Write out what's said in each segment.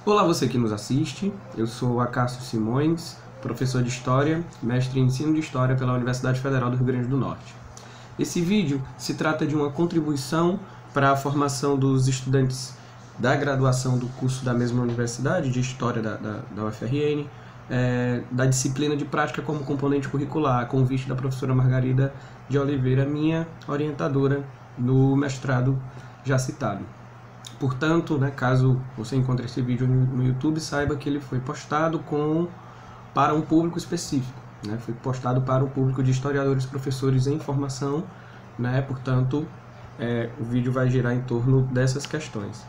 Olá, você que nos assiste. Eu sou Acácio Simões, professor de História, mestre em Ensino de História pela Universidade Federal do Rio Grande do Norte. Esse vídeo se trata de uma contribuição para a formação dos estudantes da graduação do curso da mesma universidade, de História da UFRN, da disciplina de Prática como componente curricular, a convite da professora Margarida de Oliveira, minha orientadora no mestrado já citado. Portanto, caso você encontre esse vídeo no YouTube, saiba que ele foi postado para um público específico. Foi postado para o público de historiadores, professores em formação. Portanto, o vídeo vai girar em torno dessas questões.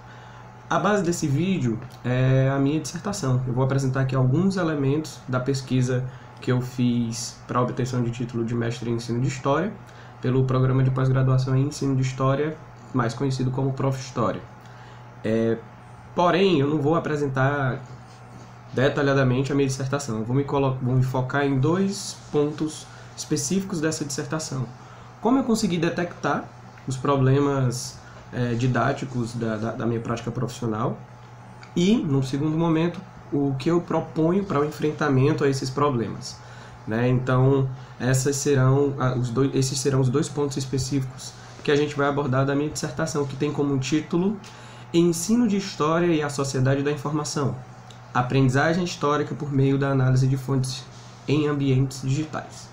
A base desse vídeo é a minha dissertação. Eu vou apresentar aqui alguns elementos da pesquisa que eu fiz para a obtenção de título de mestre em Ensino de História, pelo Programa de Pós-Graduação em Ensino de História, mais conhecido como Prof. História. Porém, eu não vou apresentar detalhadamente a minha dissertação. Eu vou me focar em dois pontos específicos dessa dissertação. Como eu consegui detectar os problemas didáticos da minha prática profissional e, no segundo momento, o que eu proponho para o enfrentamento a esses problemas. Então, esses serão os dois pontos específicos que a gente vai abordar da minha dissertação, que tem como título Ensino de História e a Sociedade da Informação. Aprendizagem histórica por meio da análise de fontes em ambientes digitais.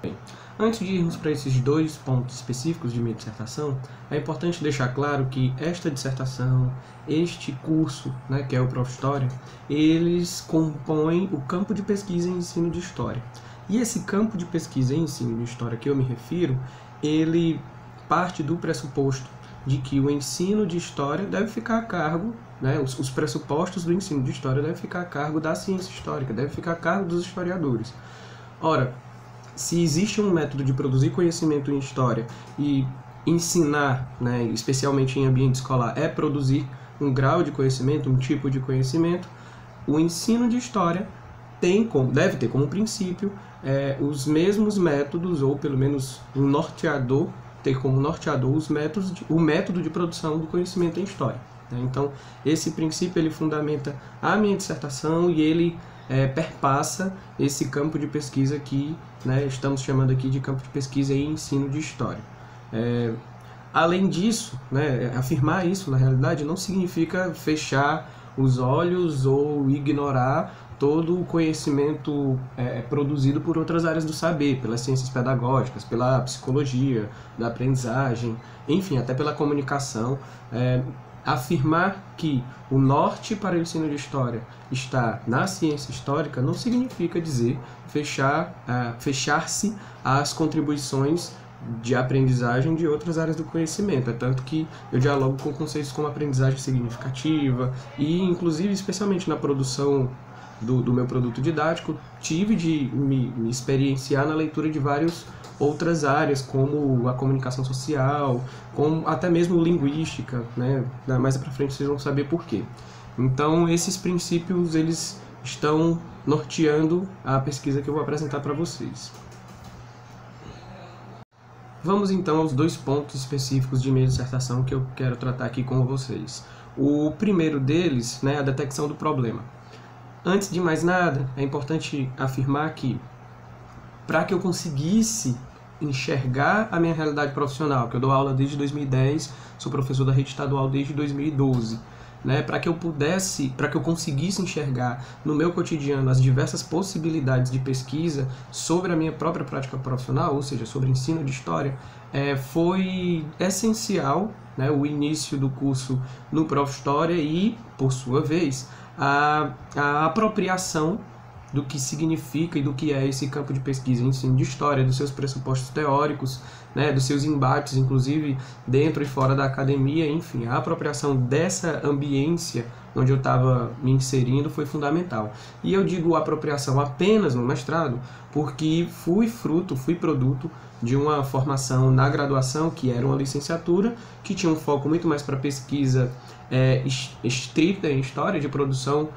Bem, antes de irmos para esses dois pontos específicos de minha dissertação, é importante deixar claro que esta dissertação, este curso, que é o Prof. História, eles compõem o campo de pesquisa em ensino de história. E esse campo de pesquisa em ensino de história que eu me refiro, ele parte do pressuposto de que o ensino de história deve ficar a cargo, os pressupostos do ensino de história devem ficar a cargo da ciência histórica, deve ficar a cargo dos historiadores. Ora, se existe um método de produzir conhecimento em história e ensinar, especialmente em ambiente escolar, é produzir um grau de conhecimento, um tipo de conhecimento, o ensino de história deve ter como princípio os mesmos métodos, ou pelo menos ter como norteador o método de produção do conhecimento em história. Então, esse princípio ele fundamenta a minha dissertação e ele perpassa esse campo de pesquisa que estamos chamando aqui de campo de pesquisa em ensino de história. Além disso, afirmar isso na realidade não significa fechar os olhos ou ignorar todo o conhecimento produzido por outras áreas do saber, pelas ciências pedagógicas, pela psicologia, da aprendizagem, enfim, até pela comunicação. Afirmar que o norte para o ensino de história está na ciência histórica não significa dizer fechar-se às contribuições de aprendizagem de outras áreas do conhecimento. É tanto que eu dialogo com conceitos como aprendizagem significativa e, inclusive, especialmente na produção do meu produto didático, tive de me experienciar na leitura de várias outras áreas, como a comunicação social, como até mesmo linguística, mais pra frente vocês vão saber por quê. Então, esses princípios, eles estão norteando a pesquisa que eu vou apresentar para vocês. Vamos então aos dois pontos específicos de minha dissertação que eu quero tratar aqui com vocês. O primeiro deles, a detecção do problema. Antes de mais nada, é importante afirmar que, para que eu conseguisse enxergar a minha realidade profissional, que eu dou aula desde 2010, sou professor da rede estadual desde 2012, para que eu conseguisse enxergar no meu cotidiano as diversas possibilidades de pesquisa sobre a minha própria prática profissional, ou seja, sobre ensino de história, foi essencial o início do curso no Prof. História e, por sua vez, a apropriação do que significa e do que é esse campo de pesquisa em ensino de história, dos seus pressupostos teóricos, dos seus embates, inclusive dentro e fora da academia, enfim, a apropriação dessa ambiência onde eu estava me inserindo foi fundamental. E eu digo apropriação apenas no mestrado, porque fui produto de uma formação na graduação, que era uma licenciatura, que tinha um foco muito mais para pesquisa estrita em história, de produção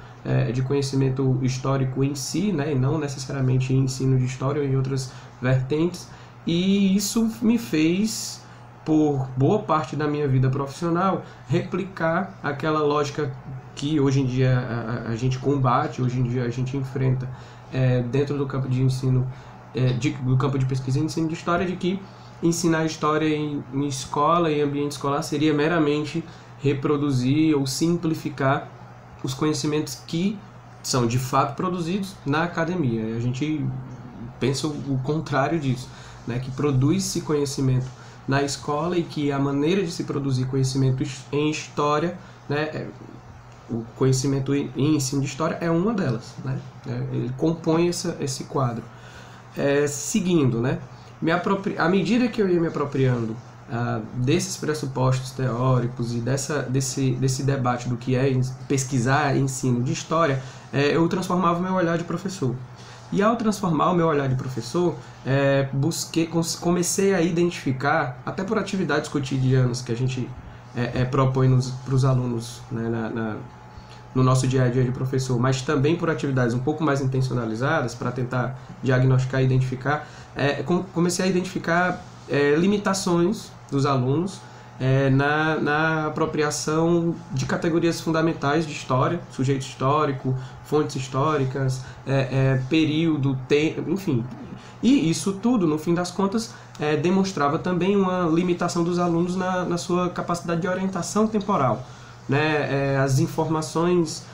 de conhecimento histórico em si, e não necessariamente em ensino de história ou em outras vertentes, e isso me fez por boa parte da minha vida profissional, replicar aquela lógica que hoje em dia a gente combate, hoje em dia a gente enfrenta dentro do campo de ensino, do campo de pesquisa e ensino de história, de que ensinar história em escola, em ambiente escolar, seria meramente reproduzir ou simplificar os conhecimentos que são de fato produzidos na academia. A gente pensa o contrário disso, né? Que produz-se conhecimento na escola e que a maneira de se produzir conhecimento em história, né, o conhecimento em ensino de história é uma delas, né? Ele compõe esse quadro. Seguindo, né? À medida que eu ia me apropriando desses pressupostos teóricos e desse debate do que é pesquisar ensino de história, eu transformava o meu olhar de professor. E ao transformar o meu olhar de professor, comecei a identificar, até por atividades cotidianas que a gente propõe para os alunos, né, no nosso dia a dia de professor, mas também por atividades um pouco mais intencionalizadas para tentar diagnosticar e identificar, comecei a identificar limitações dos alunos na apropriação de categorias fundamentais de história, sujeito histórico, fontes históricas, período, tempo, enfim. E isso tudo, no fim das contas, demonstrava também uma limitação dos alunos na sua capacidade de orientação temporal, né? As informações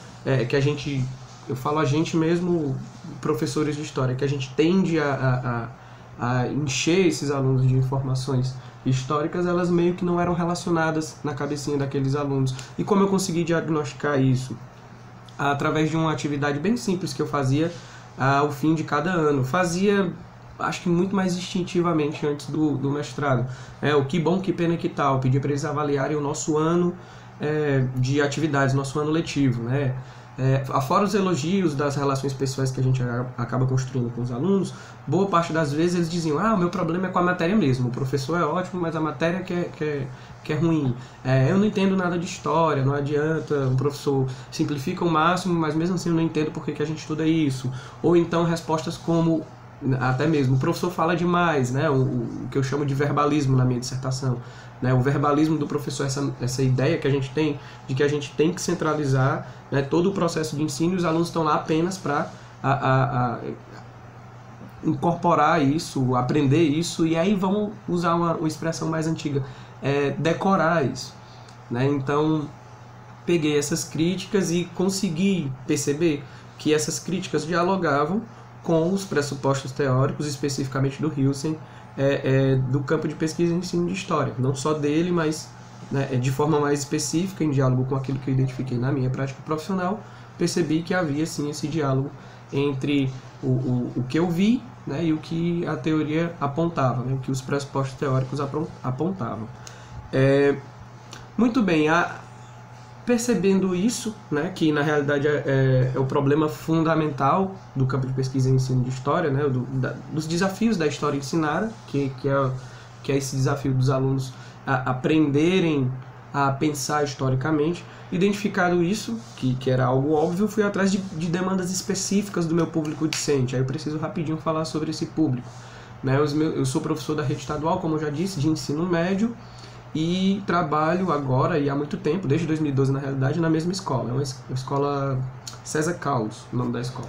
que a gente, eu falo a gente mesmo, professores de história, que a gente tende a encher esses alunos de informações históricas, elas meio que não eram relacionadas na cabecinha daqueles alunos. E como eu consegui diagnosticar isso? Através de uma atividade bem simples que eu fazia ao fim de cada ano. Fazia, acho que muito mais instintivamente antes do mestrado. O que bom, que pena, que tal. Pedi para eles avaliarem o nosso ano de atividades, nosso ano letivo, né? Fora os elogios das relações pessoais que a gente acaba construindo com os alunos, boa parte das vezes eles diziam: o meu problema é com a matéria mesmo, o professor é ótimo, mas a matéria que é ruim. Eu não entendo nada de história, não adianta, o professor simplifica o máximo, mas mesmo assim eu não entendo por que a gente estuda isso. Ou então respostas como, até mesmo, o professor fala demais, né? O que eu chamo de verbalismo na minha dissertação. Né, o verbalismo do professor, essa ideia que a gente tem de que a gente tem que centralizar, né, todo o processo de ensino, e os alunos estão lá apenas para incorporar isso, aprender isso, e aí vão usar uma expressão mais antiga, decorar isso. Né? Então, peguei essas críticas e consegui perceber que essas críticas dialogavam com os pressupostos teóricos, especificamente do Hilsen, do campo de pesquisa e ensino de história. Não só dele, mas, né, de forma mais específica, em diálogo com aquilo que eu identifiquei na minha prática profissional, percebi que havia sim esse diálogo entre o que eu vi, né, e o que a teoria apontava, né, o que os pressupostos teóricos apontavam. Muito bem, percebendo isso, né, que na realidade é o problema fundamental do campo de pesquisa e ensino de história, né, dos desafios da história ensinada, que é esse desafio dos alunos aprenderem a pensar historicamente. Identificado isso, que era algo óbvio, fui atrás de demandas específicas do meu público discente. Aí eu preciso rapidinho falar sobre esse público. Né, eu sou professor da rede estadual, como eu já disse, de ensino médio, e trabalho agora, e há muito tempo, desde 2012 na realidade, na mesma escola. É uma escola César Carlos, o nome da escola.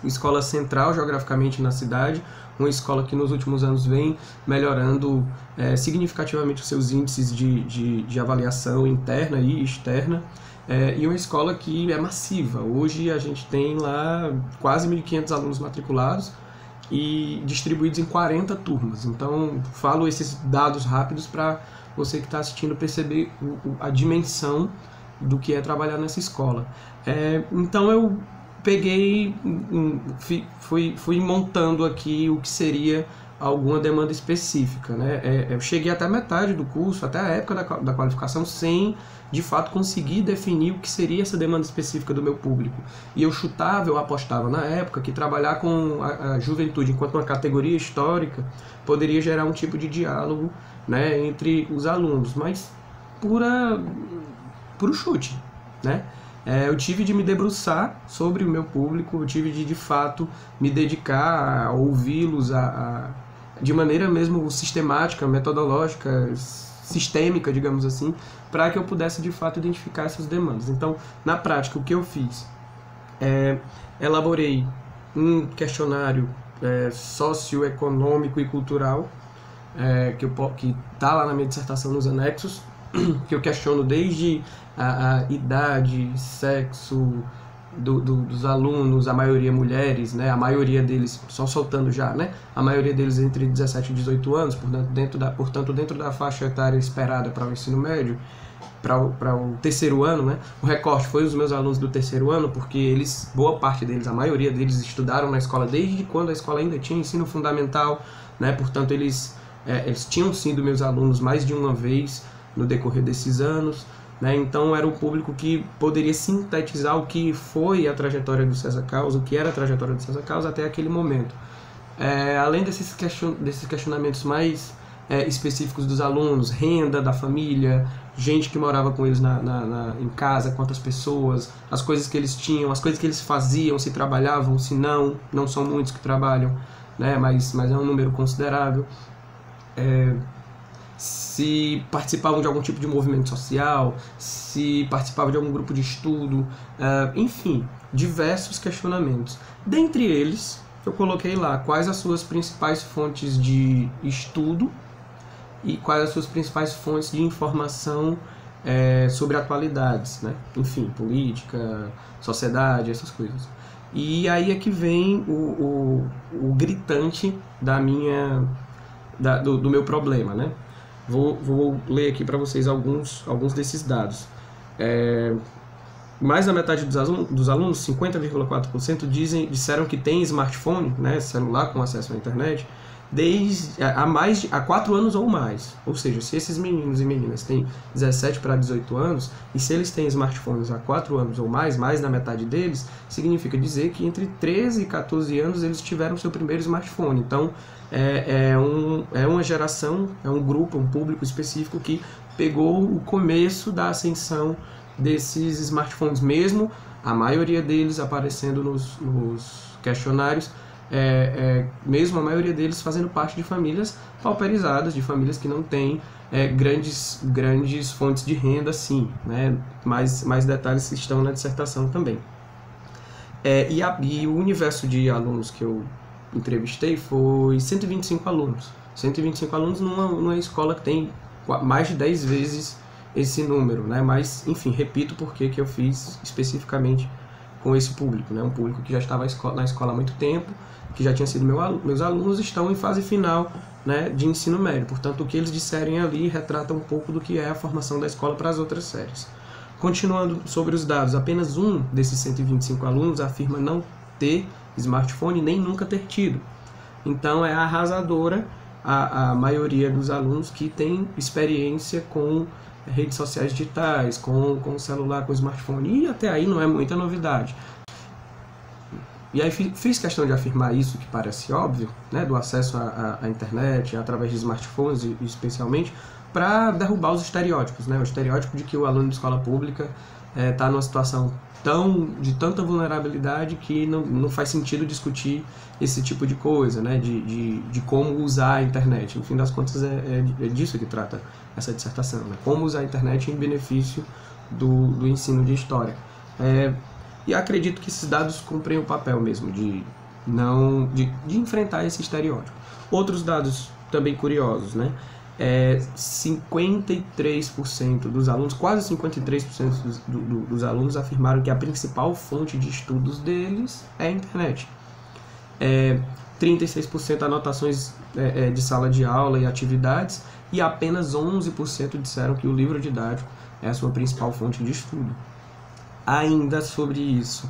Uma escola central geograficamente na cidade, uma escola que nos últimos anos vem melhorando significativamente os seus índices de avaliação interna e externa, e uma escola que é massiva. Hoje a gente tem lá quase 1.500 alunos matriculados e distribuídos em 40 turmas. Então, falo esses dados rápidos para você que está assistindo perceber a dimensão do que é trabalhar nessa escola. Então eu peguei, fui montando aqui o que seria alguma demanda específica, né? Eu cheguei até a metade do curso, até a época da qualificação, sem de fato conseguir definir o que seria essa demanda específica do meu público. E eu apostava na época que trabalhar com a juventude enquanto uma categoria histórica poderia gerar um tipo de diálogo, né, entre os alunos, mas puro chute, né? Eu tive de me debruçar sobre o meu público, eu tive de fato me dedicar a ouvi-los de maneira mesmo sistemática, metodológica, sistêmica, digamos assim, para que eu pudesse de fato identificar essas demandas. Então, na prática, o que eu fiz? Elaborei um questionário socioeconômico e cultural, que está lá na minha dissertação nos anexos, que eu questiono desde a idade, sexo dos alunos, a maioria mulheres, né, a maioria deles, só soltando já, né, a maioria deles entre 17 e 18 anos, portanto dentro da faixa etária esperada para o ensino médio, para o terceiro ano, né? O recorte foi os meus alunos do terceiro ano, porque eles, boa parte deles, a maioria deles estudaram na escola desde quando a escola ainda tinha ensino fundamental, né? Portanto, eles tinham sido meus alunos mais de uma vez no decorrer desses anos, né? Então era o público que poderia sintetizar o que foi a trajetória do César Carlos, o que era a trajetória do César Carlos até aquele momento. Além desses questionamentos mais específicos dos alunos, renda da família, gente que morava com eles em casa, quantas pessoas, as coisas que eles tinham, as coisas que eles faziam, se trabalhavam, se não são muitos que trabalham, né, mas é um número considerável. Se participavam de algum tipo de movimento social, se participavam de algum grupo de estudo, enfim, diversos questionamentos. Dentre eles, eu coloquei lá quais as suas principais fontes de estudo e quais as suas principais fontes de informação sobre atualidades, né? Enfim, política, sociedade, essas coisas. E aí é que vem o gritante do meu problema, né? Vou ler aqui para vocês alguns desses dados. Mais da metade dos alunos, 50,4%, disseram que tem smartphone, né, celular com acesso à internet, há 4 anos ou mais. Ou seja, se esses meninos e meninas têm 17 para 18 anos, e se eles têm smartphones há 4 anos ou mais da metade deles, significa dizer que entre 13 e 14 anos eles tiveram seu primeiro smartphone. Então, uma geração, um grupo, um público específico que pegou o começo da ascensão desses smartphones, mesmo a maioria deles aparecendo nos questionários, mesmo a maioria deles fazendo parte de famílias pauperizadas, de famílias que não têm grandes fontes de renda, sim, né? Mais detalhes estão na dissertação também. E o universo de alunos que eu entrevistei foi 125 alunos. 125 alunos numa escola que tem mais de 10 vezes esse número, né? Mas, enfim, repito porque que eu fiz especificamente com esse público, né? Um público que já estava na escola há muito tempo, que já tinha sido meus alunos, estão em fase final, né, de ensino médio. Portanto, o que eles disserem ali retrata um pouco do que é a formação da escola para as outras séries. Continuando sobre os dados, apenas um desses 125 alunos afirma não ter smartphone nem nunca ter tido. Então é arrasadora a maioria dos alunos que tem experiência com redes sociais digitais, com celular, com smartphone, e até aí não é muita novidade. E aí fiz questão de afirmar isso, que parece óbvio, né, do acesso à internet, através de smartphones especialmente, para derrubar os estereótipos, né, o estereótipo de que o aluno de escola pública está numa situação de tanta vulnerabilidade que não faz sentido discutir esse tipo de coisa, né, de como usar a internet. No fim das contas, é disso que trata essa dissertação, né, como usar a internet em benefício do ensino de história. E acredito que esses dados cumprem o papel mesmo de enfrentar esse estereótipo. Outros dados também curiosos, né? 53% dos alunos, quase 53% dos alunos afirmaram que a principal fonte de estudos deles é a internet. 36% anotações de sala de aula e atividades, e apenas 11% disseram que o livro didático é a sua principal fonte de estudo. Ainda sobre isso,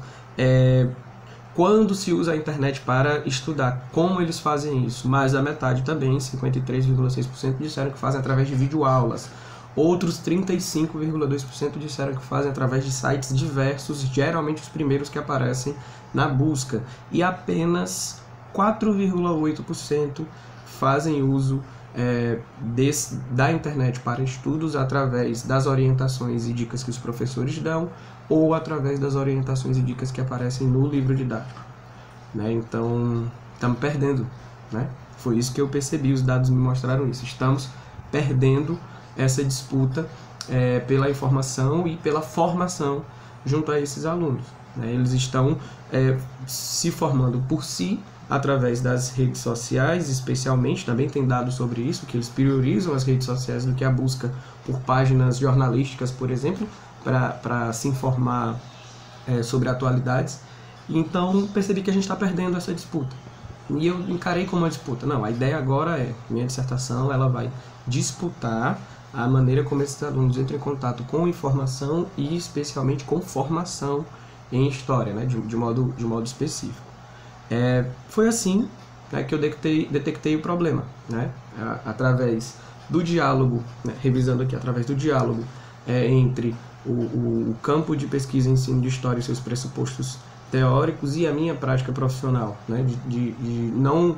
quando se usa a internet para estudar, como eles fazem isso? Mais da metade também, 53,6%, disseram que fazem através de videoaulas. Outros 35,2% disseram que fazem através de sites diversos, geralmente os primeiros que aparecem na busca. E apenas 4,8% fazem uso da internet para estudos através das orientações e dicas que os professores dão, ou através das orientações e dicas que aparecem no livro didático, né? Então, estamos perdendo, né? Foi isso que eu percebi, os dados me mostraram isso. Estamos perdendo essa disputa pela informação e pela formação junto a esses alunos, né? Eles estão se formando por si, através das redes sociais, especialmente, também tem dados sobre isso, que eles priorizam as redes sociais do que a busca por páginas jornalísticas, por exemplo, para se informar sobre atualidades. Então, percebi que a gente está perdendo essa disputa. E eu encarei como uma disputa. Não, a ideia agora minha dissertação, ela vai disputar a maneira como esses alunos entram em contato com informação e, especialmente, com formação em história, né, de modo específico. Foi assim, né, que eu detectei o problema, né, através do diálogo, né, revisando aqui, através do diálogo entre o campo de pesquisa e ensino de história e seus pressupostos teóricos e a minha prática profissional, né, de não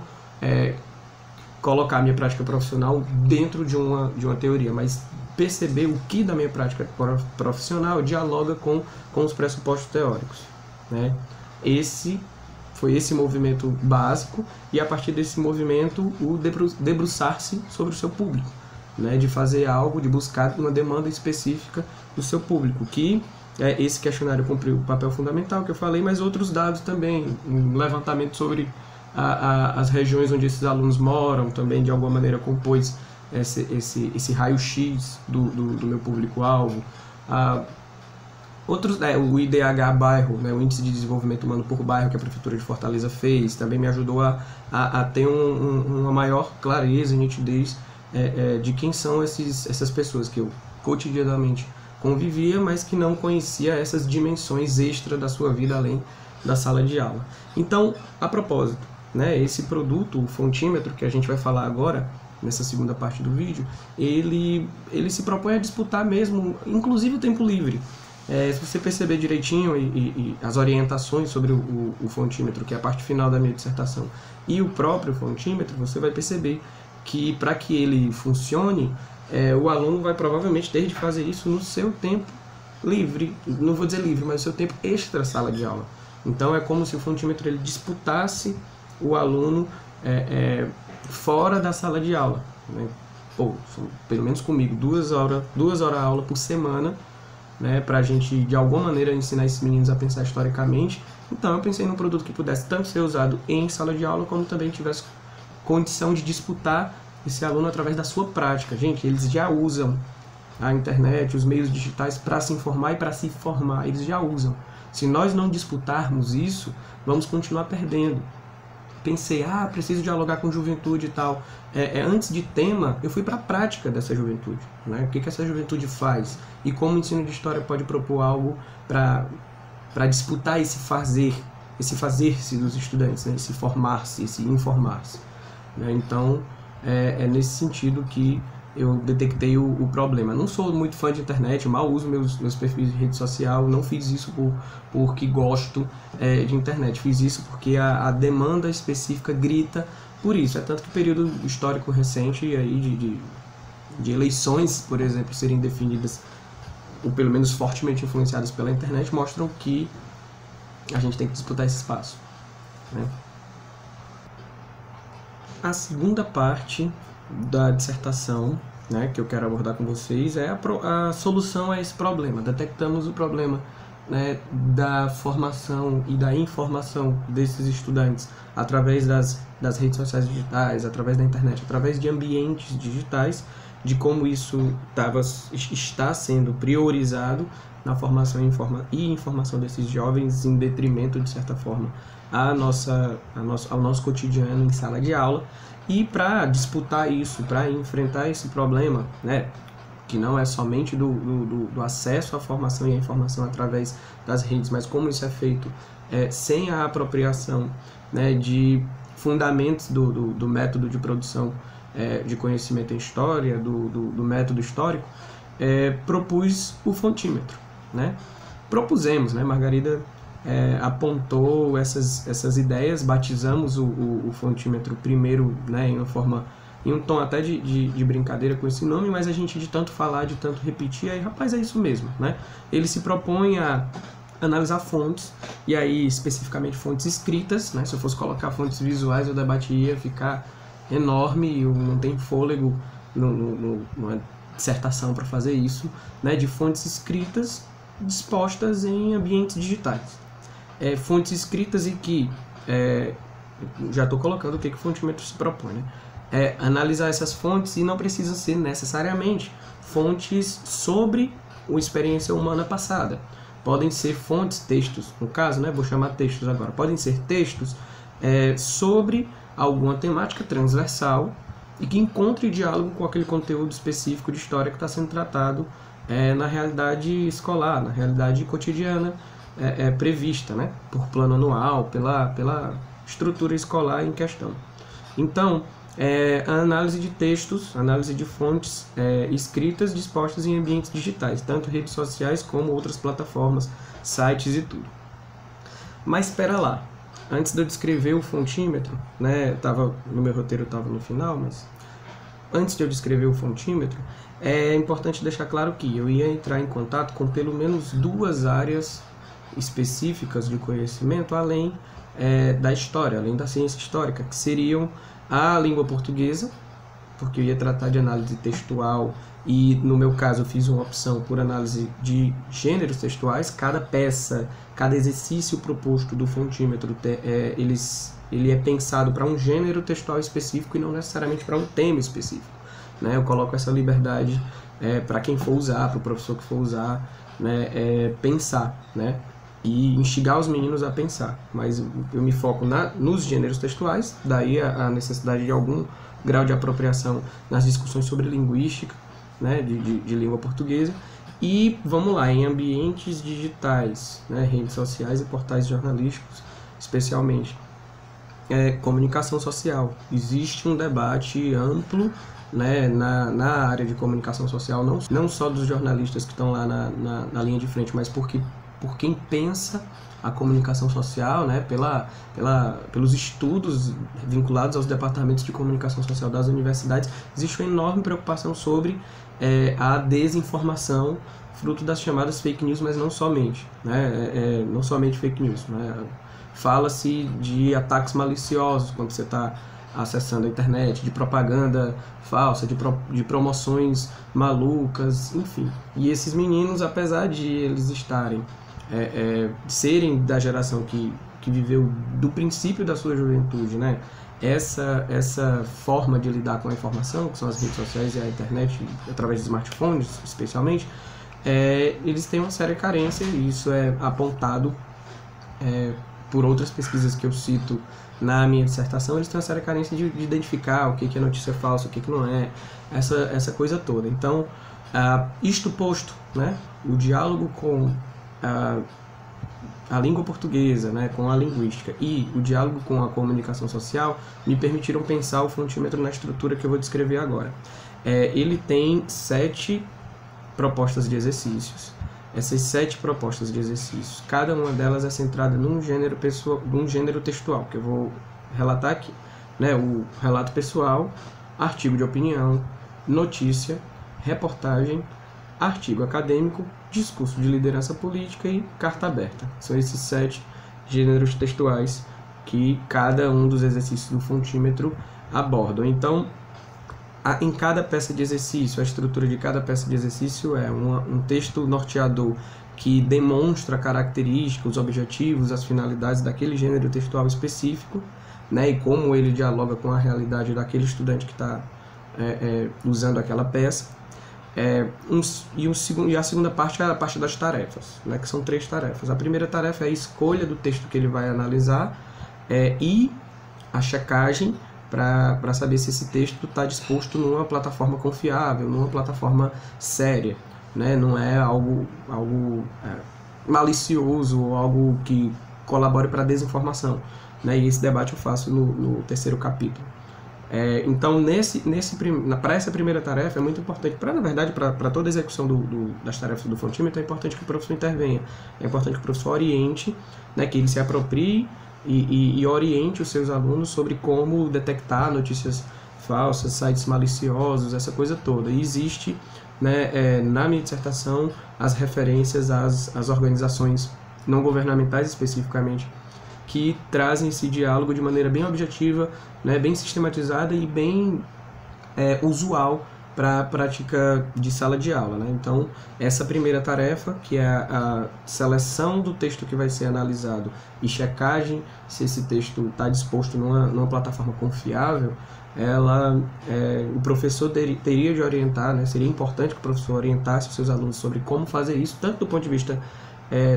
colocar a minha prática profissional dentro de uma teoria, mas perceber o que da minha prática profissional dialoga com os pressupostos teóricos, né. Foi esse movimento básico, e a partir desse movimento o debruçar-se sobre o seu público, né, de fazer algo, de buscar uma demanda específica do seu público, que esse questionário cumpriu o papel fundamental que eu falei, mas outros dados também, um levantamento sobre as regiões onde esses alunos moram, também de alguma maneira compôs esse raio-x do meu público-alvo. Outros, o IDH bairro, né, o Índice de Desenvolvimento Humano por Bairro, que a Prefeitura de Fortaleza fez, também me ajudou a ter uma maior clareza e nitidez de quem são essas pessoas que eu cotidianamente convivia, mas que não conhecia essas dimensões extra da sua vida além da sala de aula. Então, a propósito, né, esse produto, o fontímetro, que a gente vai falar agora, nessa segunda parte do vídeo, ele se propõe a disputar mesmo, inclusive o tempo livre. Se você perceber direitinho e as orientações sobre o fontímetro, que é a parte final da minha dissertação, e o próprio fontímetro, você vai perceber que para que ele funcione, o aluno vai provavelmente ter de fazer isso no seu tempo livre, não vou dizer livre, mas no seu tempo extra sala de aula. Então é como se o fontímetro ele disputasse o aluno fora da sala de aula, né? Pelo menos comigo, 2 horas aula por semana, né, para a gente de alguma maneira ensinar esses meninos a pensar historicamente. Então eu pensei num produto que pudesse tanto ser usado em sala de aula, como também tivesse condição de disputar esse aluno através da sua prática. Gente, eles já usam a internet, os meios digitais para se informar e para se formar, eles já usam. Se nós não disputarmos isso, vamos continuar perdendo. Pensei, preciso dialogar com juventude e tal. Antes de tema, eu fui para a prática dessa juventude, né? O que essa juventude faz e como o ensino de história pode propor algo para disputar esse fazer-se dos estudantes, né? Esse formar-se, esse informar-se, né? Então, é nesse sentido que eu detectei o problema. Não sou muito fã de internet, mal uso meus perfis de rede social, não fiz isso porque gosto de internet, fiz isso porque a demanda específica grita por isso. É tanto que o período histórico recente aí de eleições, por exemplo, serem definidas, ou pelo menos fortemente influenciadas pela internet, mostram que a gente tem que disputar esse espaço, né? A segunda parte da dissertação, né, que eu quero abordar com vocês é a solução a esse problema. Detectamos o problema, né, da formação e da informação desses estudantes através das redes sociais digitais, através da internet, através de ambientes digitais, de como isso está sendo priorizado na formação e informação desses jovens, em detrimento, de certa forma, ao nosso cotidiano em sala de aula. E para disputar isso, para enfrentar esse problema, né, que não é somente do acesso à formação e à informação através das redes, mas como isso é feito sem a apropriação, né, de fundamentos do método de produção de conhecimento em história, do método histórico, propus o fontímetro, né? Propusemos, né, Margarida apontou essas ideias, batizamos o fontímetro primeiro, né, em um tom até de brincadeira com esse nome, mas a gente de tanto falar, de tanto repetir, aí, rapaz, é isso mesmo, né? Ele se propõe a analisar fontes, e aí especificamente fontes escritas, né? Se eu fosse colocar fontes visuais, o debate ia ficar enorme, e não tem fôlego, não dissertação para fazer isso, né, de fontes escritas dispostas em ambientes digitais. Fontes escritas e que, já estou colocando o que o fontímetro se propõe, né? Analisar essas fontes, e não precisa ser necessariamente fontes sobre a experiência humana passada. Podem ser fontes, textos, no caso, né, vou chamar textos agora, podem ser textos sobre alguma temática transversal e que encontre diálogo com aquele conteúdo específico de história que está sendo tratado na realidade escolar, na realidade cotidiana prevista, né, por plano anual, pela estrutura escolar em questão. Então, a análise de textos, análise de fontes escritas dispostas em ambientes digitais, tanto redes sociais como outras plataformas, sites e tudo. Mas espera lá, antes de eu descrever o fontímetro, né, no meu roteiro estava no final, mas antes de eu descrever o fontímetro, é importante deixar claro que eu ia entrar em contato com pelo menos duas áreas específicas de conhecimento, além da história, além da ciência histórica, que seriam a língua portuguesa, porque eu ia tratar de análise textual e, no meu caso, eu fiz uma opção por análise de gêneros textuais. Cada peça, cada exercício proposto do fontímetro, ele é pensado para um gênero textual específico e não necessariamente para um tema específico, né? Eu coloco essa liberdade para quem for usar, para o professor que for usar, né, pensar, né, e instigar os meninos a pensar. Mas eu me foco nos gêneros textuais, daí a necessidade de algum grau de apropriação nas discussões sobre linguística, né, de língua portuguesa. E vamos lá, em ambientes digitais, né, redes sociais e portais jornalísticos, especialmente comunicação social. Existe um debate amplo, né, na área de comunicação social, não só dos jornalistas que estão lá na linha de frente, mas por quem pensa a comunicação social, né, pelos estudos vinculados aos departamentos de comunicação social das universidades. Existe uma enorme preocupação sobre a desinformação, fruto das chamadas fake news, mas não somente, né, não somente fake news, né. Fala-se de ataques maliciosos quando você está acessando a internet, de propaganda falsa, de promoções malucas, enfim. E esses meninos, apesar de eles serem da geração que viveu do princípio da sua juventude, né, essa forma de lidar com a informação, que são as redes sociais e a internet, através de smartphones especialmente, eles têm uma séria carência, e isso é apontado por outras pesquisas que eu cito na minha dissertação. Eles têm uma séria carência de identificar o que é notícia falsa, o que não é, essa coisa toda. Então, isto posto, né, o diálogo com a língua portuguesa, né, com a linguística, e o diálogo com a comunicação social me permitiram pensar o fontímetro na estrutura que eu vou descrever agora. Ele tem 7 propostas de exercícios. Essas 7 propostas de exercícios, cada uma delas é centrada num gênero textual, que eu vou relatar aqui, né? O relato pessoal, artigo de opinião, notícia, reportagem, artigo acadêmico, discurso de liderança política e carta aberta. São esses 7 gêneros textuais que cada um dos exercícios do fontímetro abordam. Então, em cada peça de exercício, a estrutura de cada peça de exercício é um texto norteador que demonstra características, os objetivos, as finalidades daquele gênero textual específico, né, e como ele dialoga com a realidade daquele estudante que está usando aquela peça. E a segunda parte é a parte das tarefas, né, que são 3 tarefas. A primeira tarefa é a escolha do texto que ele vai analisar e a checagem para saber se esse texto está disposto numa plataforma confiável, numa plataforma séria, né? Não é algo malicioso ou algo que colabore para a desinformação, né? E esse debate eu faço no terceiro capítulo. Então, para essa primeira tarefa é muito importante, na verdade, para toda a execução das tarefas do fontímetro, é importante que o professor intervenha, é importante que o professor oriente, né, que ele se aproprie e oriente os seus alunos sobre como detectar notícias falsas, sites maliciosos, essa coisa toda. E existe, né, na minha dissertação, as referências às organizações não governamentais especificamente, que trazem esse diálogo de maneira bem objetiva, né, bem sistematizada e bem usual para a prática de sala de aula, né? Então, essa primeira tarefa, que é a seleção do texto que vai ser analisado e checagem se esse texto está disposto numa plataforma confiável, o professor teria de orientar, né? Seria importante que o professor orientasse os seus alunos sobre como fazer isso, tanto do ponto de vista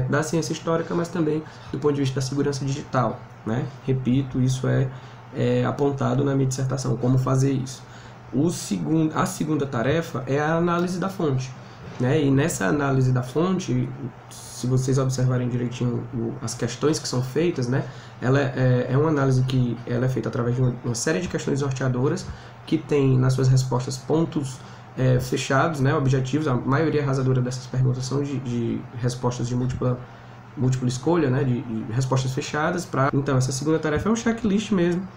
da ciência histórica, mas também do ponto de vista da segurança digital, né? Repito, isso é apontado na minha dissertação, como fazer isso. A segunda tarefa é a análise da fonte, né? E nessa análise da fonte, se vocês observarem direitinho as questões que são feitas, né? Ela é uma análise que ela é feita através de uma série de questões norteadoras que tem nas suas respostas pontos fechados, né? Objetivos. A maioria arrasadora dessas perguntas são de respostas de múltipla escolha, né? De respostas fechadas. Então, essa segunda tarefa é um checklist mesmo,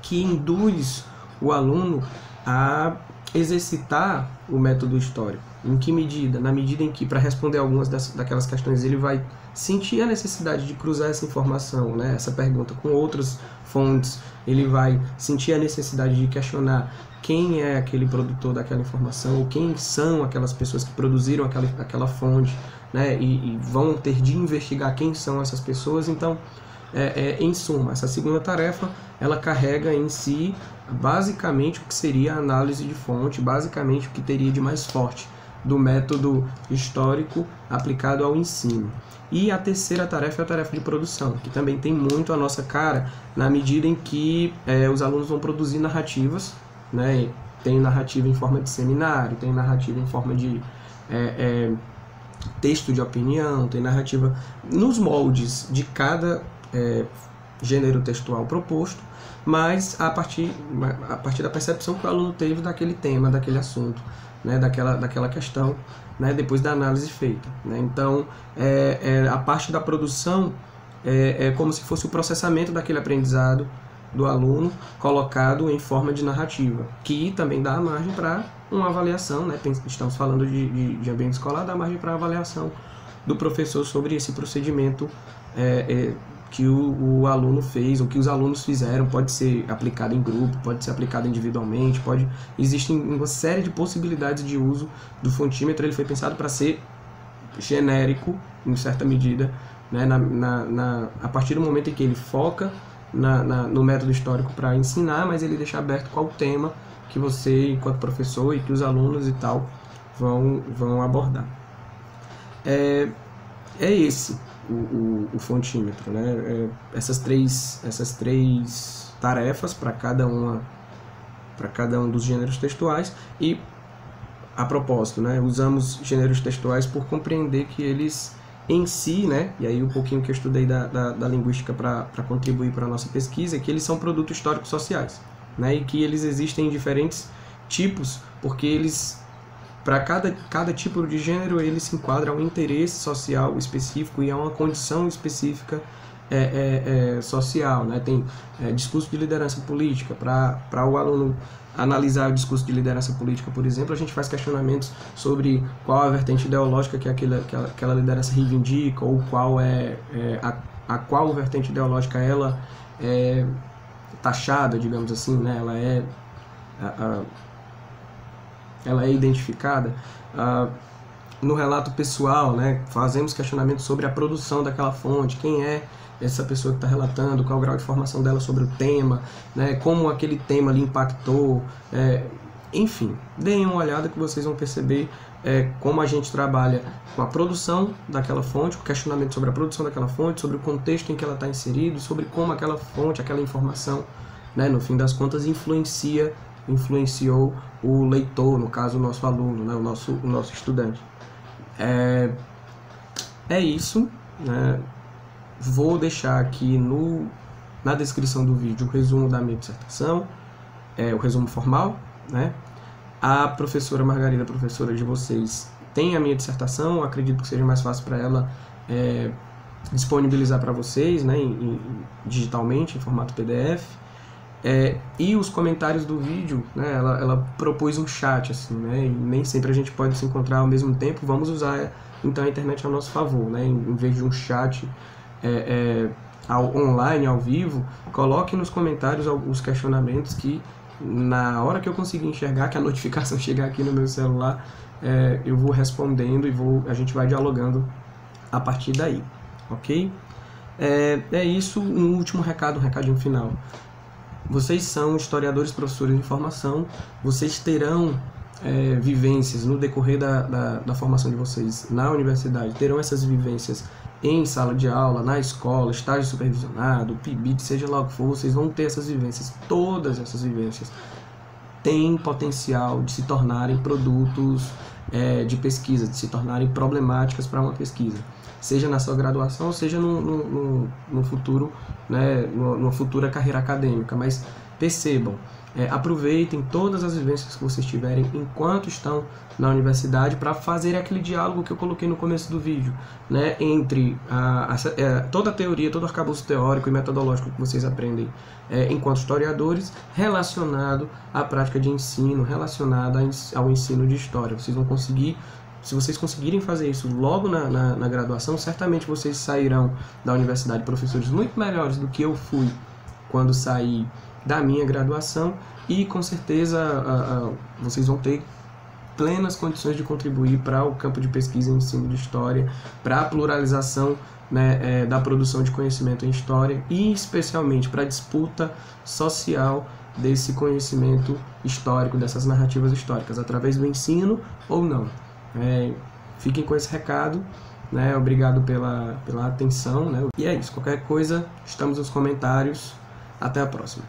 que induz o aluno a exercitar o método histórico. Em que medida? Na medida em que, para responder algumas daquelas questões, ele vai sentir a necessidade de cruzar essa informação, né, essa pergunta, com outras fontes, ele vai sentir a necessidade de questionar quem é aquele produtor daquela informação, quem são aquelas pessoas que produziram aquela fonte, né, e vão ter de investigar quem são essas pessoas. Então, em suma, essa segunda tarefa, ela carrega em si basicamente o que seria a análise de fonte, basicamente o que teria de mais forte do método histórico aplicado ao ensino. E a terceira tarefa é a tarefa de produção, que também tem muito a nossa cara, na medida em que os alunos vão produzir narrativas, né? Tem narrativa em forma de seminário, tem narrativa em forma de texto de opinião, tem narrativa nos moldes de cada gênero textual proposto, mas a partir da percepção que o aluno teve daquele tema, daquele assunto, né, daquela questão, né, depois da análise feita, né? Então, a parte da produção é como se fosse o processamento daquele aprendizado do aluno colocado em forma de narrativa, que também dá margem para uma avaliação, né? Estamos falando de ambiente escolar, dá margem para avaliação do professor sobre esse procedimento que o aluno fez, ou que os alunos fizeram. Pode ser aplicado em grupo, pode ser aplicado individualmente, existem uma série de possibilidades de uso do fontímetro. Ele foi pensado para ser genérico, em certa medida, né, a partir do momento em que ele foca no método histórico para ensinar, mas ele deixa aberto qual tema que você, enquanto professor, e que os alunos e tal vão abordar. É esse o fontímetro, né? Essas três tarefas para cada um dos gêneros textuais. E, a propósito, né, usamos gêneros textuais por compreender que eles em si, né, e aí um pouquinho que eu estudei da linguística para contribuir para a nossa pesquisa, é que eles são produtos históricos sociais, né, e que eles existem em diferentes tipos, porque eles, para cada tipo de gênero, ele se enquadra a um interesse social específico e a uma condição específica social, né? Tem discurso de liderança política. Para o aluno analisar o discurso de liderança política, por exemplo, a gente faz questionamentos sobre qual a vertente ideológica que aquela liderança reivindica, ou qual qual vertente ideológica ela é taxada, digamos assim, né? Ela é identificada. No relato pessoal, né, fazemos questionamentos sobre a produção daquela fonte, quem é essa pessoa que está relatando, qual é o grau de formação dela sobre o tema, né, como aquele tema lhe impactou, enfim, deem uma olhada que vocês vão perceber como a gente trabalha com a produção daquela fonte, o questionamento sobre a produção daquela fonte, sobre o contexto em que ela está inserida, sobre como aquela fonte, aquela informação, né, no fim das contas, influenciou o leitor, no caso o nosso aluno, né, o nosso estudante. É isso, né? Vou deixar aqui na descrição do vídeo o resumo da minha dissertação, o resumo formal, né? A professora Margarida, professora de vocês, tem a minha dissertação. Acredito que seja mais fácil para ela disponibilizar para vocês, né, digitalmente, em formato PDF. E os comentários do vídeo, né, ela propôs um chat, assim, né, e nem sempre a gente pode se encontrar ao mesmo tempo. Vamos usar então a internet a nosso favor, né, em vez de um chat online, ao vivo, coloque nos comentários os questionamentos que na hora que eu conseguir enxergar, que a notificação chegar aqui no meu celular, eu vou respondendo e a gente vai dialogando a partir daí, ok? É isso, um último recado, um recadinho final. Vocês são historiadores, professores de formação, vocês terão vivências no decorrer da formação de vocês na universidade, terão essas vivências em sala de aula, na escola, estágio supervisionado, PIBIT, seja lá o que for, vocês vão ter essas vivências. Todas essas vivências têm potencial de se tornarem produtos de pesquisa, de se tornarem problemáticas para uma pesquisa, seja na sua graduação, seja no futuro, né, numa futura carreira acadêmica. Mas percebam, aproveitem todas as vivências que vocês tiverem enquanto estão na universidade para fazer aquele diálogo que eu coloquei no começo do vídeo, né, entre toda a teoria, todo o arcabouço teórico e metodológico que vocês aprendem enquanto historiadores, relacionado à prática de ensino, relacionado ao ensino de história. Vocês vão conseguir. Se vocês conseguirem fazer isso logo na graduação, certamente vocês sairão da universidade professores muito melhores do que eu fui quando saí da minha graduação, e com certeza vocês vão ter plenas condições de contribuir para o campo de pesquisa e ensino de história, para a pluralização, né, da produção de conhecimento em história e especialmente para a disputa social desse conhecimento histórico, dessas narrativas históricas, através do ensino ou não. Fiquem com esse recado, né? Obrigado pela atenção, né? E é isso, qualquer coisa, estamos nos comentários. Até a próxima.